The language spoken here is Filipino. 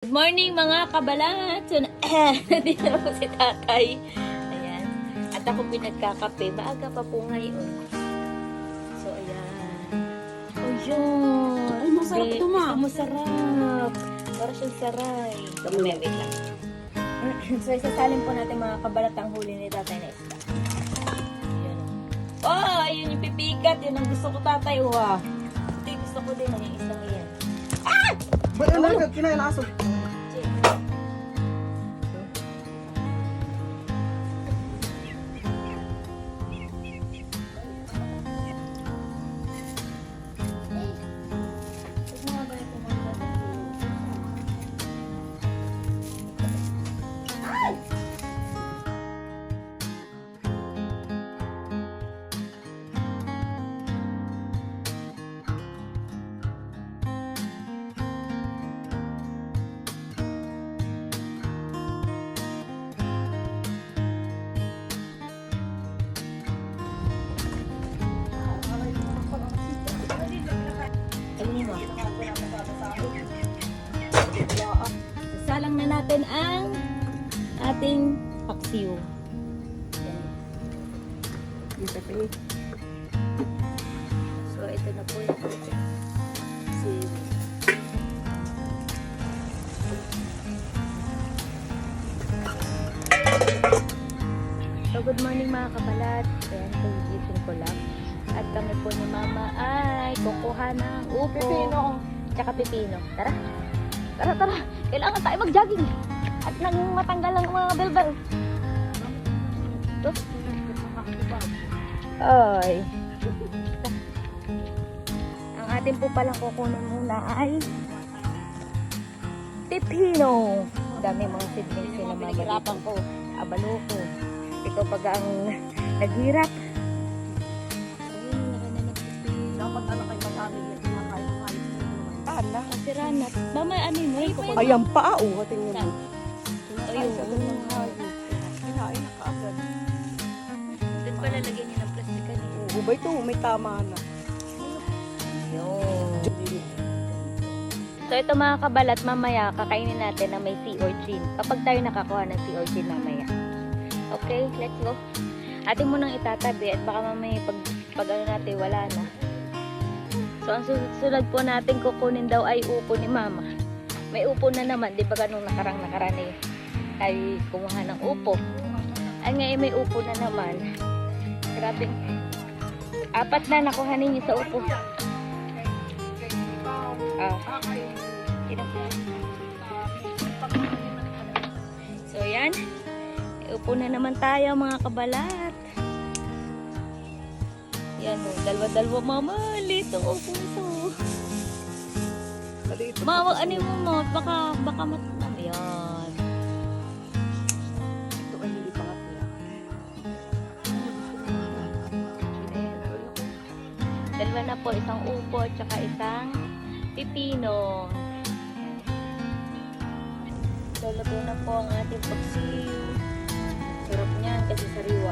Good morning mga kabalat! So, nandito na po si tatay. Ayan. At ako pinagkakape. Maaga pa po ngayon. So, ayan. Oh, yun. Ay, masarap ito, ma. Ito masarap. Para siyang saray. Wait lang. So, isasalin po natin mga kabalat ang huli ni tatay na isda. Ayan. Oh, ayun yung pipikat. Yun ang gusto ko tatay. Wow. Ito yung gusto ko din. Yung isang yan. Ah! Ba't ang lagat? Kinain aso. Salang na natin ang ating paksiw. So, ito na po yung paksiw. So, good morning mga kabalat. Ayan, gising ko lang. At kami po ni Mama ay kukuha ng upo. Pipino. Tsaka pipino. Tara. Tara, tara. Kailangan tayo mag-jogging. At nang matanggal ang mga belbel. Ito. Ay. Ang atin po palang kukunin muna ay pipino. Dami mga seedlings na mahirapan ko. Abalo ko. Ikaw pag ang naghirap. Dapat anak kayo mag-amin yan. Kinakain ng alis. Ala, siranat. Mama, ano yun? Ayan pa, oh. Tingnan mo. Ayun. Kinain na kaagad. Doon pala lagyan niya ng plastic kanina. Oo, ba ito? May tama na. Yun. So ito mga kabalat, mamaya kakainin natin na may sea urchin. Kapag tayo nakakuha ng sea urchin mamaya. Okay, let's go. Atin mo nang itatabi at baka mamaya pag ano natin wala na. So ang susunod po natin kukunin daw ay upo ni Mama. May upo na naman, di ba ganung nakarang eh, ay kumuha ng upo. Ay ngayon may upo na naman. Grabing 4 na nakuha ninyo sa upo. So yan, upo na naman tayo mga kabalat. Yan o, dalawa-dalawa mama, lito upo ito. Mama, ano mo mo, baka matanam. Yan. Ito ay hindi pa nga. Dalawa na po, isang upo at saka isang pipino. Luluto na po ang ating paksiw. Sarap niyan kasi sariwa.